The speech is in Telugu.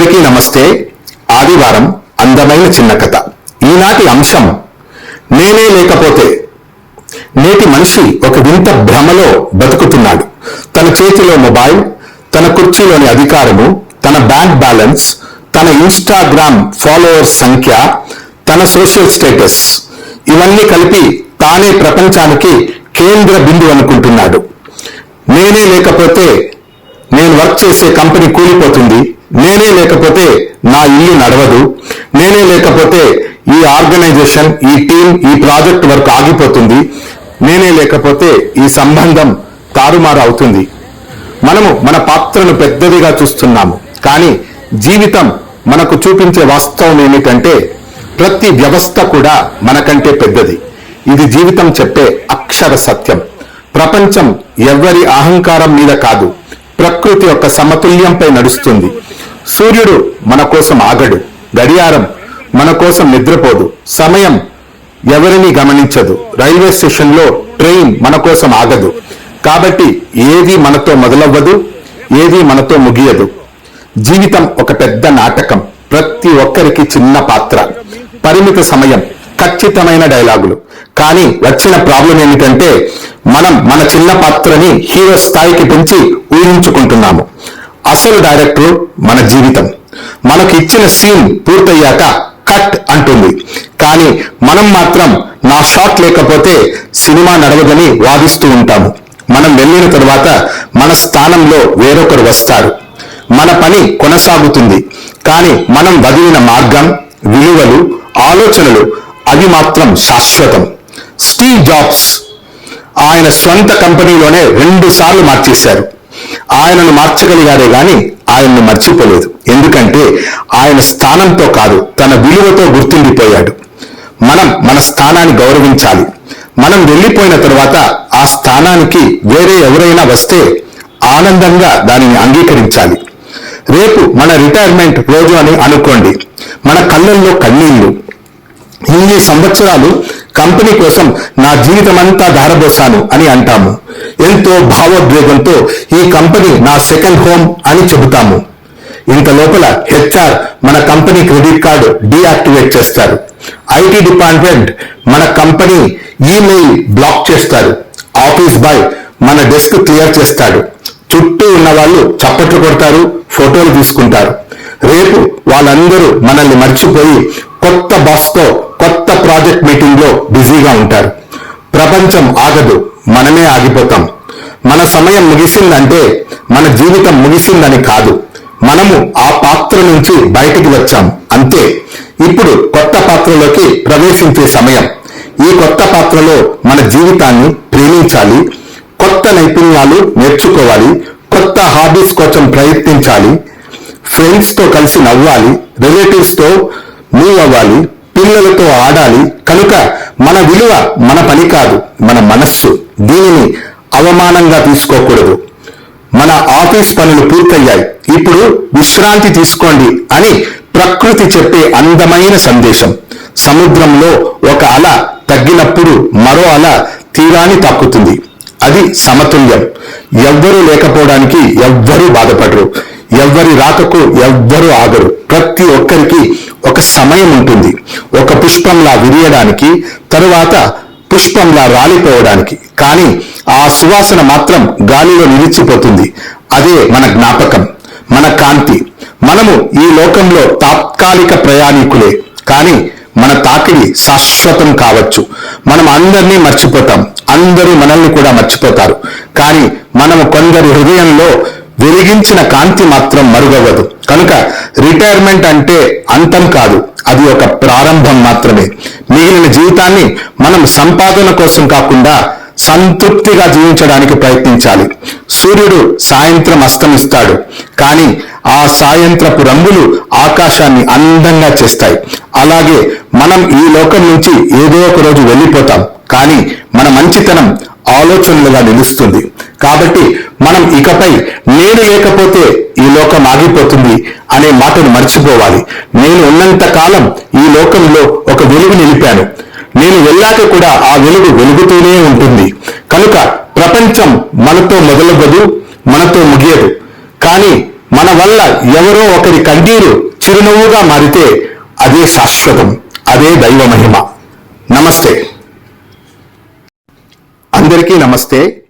అందరికీ నమస్తే. ఆదివారం అందమైన చిన్న కథ. ఈనాటి అంశం నేనే లేకపోతే. నేటి మనిషి ఒక వింత భ్రమలో బతుకుతున్నాడు. తన చేతిలో మొబైల్, తన కుర్చీలోని అధికారము, తన బ్యాంక్ బ్యాలెన్స్, తన ఇన్స్టాగ్రామ్ ఫాలోవర్స్ సంఖ్య, తన సోషల్ స్టేటస్ ఇవన్నీ కలిపి తానే ప్రపంచానికి కేంద్ర బిందువు అనుకుంటున్నాడు. నేనే లేకపోతే నేను వర్క్ చేసే కంపెనీ కూలిపోతుంది, నేనే లేకపోతే నా ఇల్లు నడవదు, నేనే లేకపోతే ఈ ఆర్గనైజేషన్, ఈ టీం, ఈ ప్రాజెక్ట్ వర్క్ ఆగిపోతుంది, నేనే లేకపోతే ఈ సంబంధం తారుమారు అవుతుంది. మనము మన పాత్రను పెద్దదిగా చూస్తున్నాము, కానీ జీవితం మనకు చూపించే వాస్తవం ఏమిటంటే ప్రతి వ్యవస్థ కూడా మనకంటే పెద్దది. ఇది జీవితం చెప్పే అక్షర సత్యం. ప్రపంచం ఎవ్వరి అహంకారం మీద కాదు, ప్రకృతి యొక్క సమతుల్యంపై నడుస్తుంది. సూర్యుడు మన కోసం ఆగడు, గడియారం మన కోసం నిద్రపోదు, సమయం ఎవరిని గమనించదు, రైల్వే స్టేషన్లో ట్రైన్ మన కోసం ఆగదు. కాబట్టి ఏది మనతో మొదలవ్వదు, ఏది మనతో ముగియదు. జీవితం ఒక పెద్ద నాటకం. ప్రతి ఒక్కరికి చిన్న పాత్ర, పరిమిత సమయం, ఖచ్చితమైన డైలాగులు. కానీ వచ్చిన ప్రాబ్లం ఏమిటంటే మనం మన చిన్న పాత్రని హీరో స్థాయికి పెంచి ఊహించుకుంటున్నాము. అసలు డైరెక్టర్ మన జీవితం. మనకు ఇచ్చిన సీన్ పూర్తయ్యాక కట్ అంటుంది, కానీ మనం మాత్రం నా షాట్ లేకపోతే సినిమా నడవదని వాదిస్తూ ఉంటాము. మనం వెళ్ళిన తరువాత మన స్థానంలో వేరొకరు వస్తారు, మన పని కొనసాగుతుంది. కానీ మనం వదిలిన మార్గం, విలువలు, ఆలోచనలు అవి మాత్రం శాశ్వతం. స్టీవ్ జాబ్స్ ఆయన స్వంత కంపెనీలోనే 2 సార్లు మార్చేశారు. ఆయనను మార్చగలిగారే గాని ఆయన్ను మర్చిపోలేదు. ఎందుకంటే ఆయన స్థానంతో కాదు, తన విలువతో గుర్తుండిపోయాడు. మనం మన స్థానాన్ని గౌరవించాలి. మనం వెళ్ళిపోయిన తరువాత ఆ స్థానానికి వేరే ఎవరైనా వస్తే ఆనందంగా దానిని అంగీకరించాలి. రేపు మన రిటైర్మెంట్ రోజు అని అనుకోండి. మన కళ్ళల్లో కన్నీళ్లు. ఇన్ని సంవత్సరాలు కంపెనీ కోసం నా జీవితమంతా ధారపోసాను అని అంటాము. ఎంతో భావోద్వేగంతో ఈ కంపెనీ నా సెకండ్ హోమ్ అని చెబుతాము. ఇంత లోపల హెచ్ఆర్ మన కంపెనీ క్రెడిట్ కార్డు డీయాక్టివేట్ చేస్తారు. ఐటీ డిపార్ట్మెంట్ మన కంపెనీ ఈమెయిల్ బ్లాక్ చేస్తారు. ఆఫీస్ బాయ్ మన డెస్క్ క్లియర్ చేస్తాడు. చుట్టూ ఉన్న వాళ్ళు చప్పట్లు కొడతారు, ఫోటోలు తీసుకుంటారు. రేపు వాళ్ళందరూ మనల్ని మర్చిపోయి కొత్త బాస్తో కొత్త ప్రాజెక్ట్ మీటింగ్ లో బిజీగా ఉంటారు. ప్రపంచం ఆగదు, మనమే ఆగిపోతాం. మన సమయం ముగిసిందంటే మన జీవితం ముగిసిందని కాదు, మనము ఆ పాత్ర నుంచి బయటికి వచ్చాం అంతే. ఇప్పుడు కొత్త పాత్రలోకి ప్రవేశించే సమయం. ఈ కొత్త పాత్రలో మన జీవితాన్ని ప్రేమించాలి, కొత్త నైపుణ్యాలు నేర్చుకోవాలి, కొత్త హాబీస్ కోసం ప్రయత్నించాలి, ఫ్రెండ్స్ తో కలిసి నవ్వాలి, రిలేటివ్స్ తో మూవ్ అవ్వాలి, పిల్లలతో ఆడాలి. కనుక మన విలువ మన పని కాదు, మన మనస్సు. దీనిని అవమానంగా తీసుకోకూడదు. మన ఆఫీస్ పనులు పూర్తయ్యాయి, ఇప్పుడు విశ్రాంతి తీసుకోండి అని ప్రకృతి చెప్పే అందమైన సందేశం. సముద్రంలో ఒక అల తగ్గినప్పుడు మరో అల తీరాన్ని తాకుతుంది. అది సమతుల్యం. ఎవ్వరూ లేకపోవడానికి ఎవ్వరూ బాధపడరు, ఎవ్వరి రాకకు ఎవ్వరూ ఆగరు. ప్రతి ఒక్కరికి ఒక సమయం ఉంటుంది, ఒక పుష్పంలా విరియడానికి, తరువాత పుష్పంలా రాలిపోవడానికి. కానీ ఆ సువాసన మాత్రం గాలిలో నిలిచిపోతుంది. అదే మన జ్ఞాపకం, మన కాంతి. మనము ఈ లోకంలో తాత్కాలిక ప్రయాణికులే, కానీ మన తాకిడి శాశ్వతం కావచ్చు. మనం అందరినీ మర్చిపోతాం, అందరూ మనల్ని కూడా మర్చిపోతారు. కానీ మనము కొందరి హృదయంలో వెలిగించిన కాంతి మాత్రం మరుగవ్వదు. కనుక రిటైర్మెంట్ అంటే అంతం కాదు, అది ఒక ప్రారంభం మాత్రమే. మిగిలిన జీవితాన్ని మనం సంపాదన కోసం కాకుండా సంతృప్తిగా జీవించడానికి ప్రయత్నించాలి. సూర్యుడు సాయంత్రం అస్తమిస్తాడు, కానీ ఆ సాయంత్రపు రంగులు ఆకాశాన్ని అందంగా చేస్తాయి. అలాగే మనం ఈ లోకం నుంచి ఏదో ఒక రోజు వెళ్ళిపోతాం, కానీ మన మంచితనం ఆలోచనలుగా నిలుస్తుంది. కాబట్టి మనం ఇకపై నేను లేకపోతే ఈ లోకం ఆగిపోతుంది అనే మాటను మర్చిపోవాలి. నేను ఉన్నంత కాలం ఈ లోకంలో ఒక వెలుగు నిలిపాను, నేను వెళ్ళాక కూడా ఆ వెలుగు వెలుగుతూనే ఉంటుంది. కనుక ప్రపంచం మనతో మొదలవ్వదు, మనతో ముగియదు, కానీ మన వల్ల ఎవరో ఒకరి కన్నీరు చిరునవ్వుగా మారితే అదే శాశ్వతం, అదే దైవ మహిమ. నమస్తే. అందరికీ నమస్తే.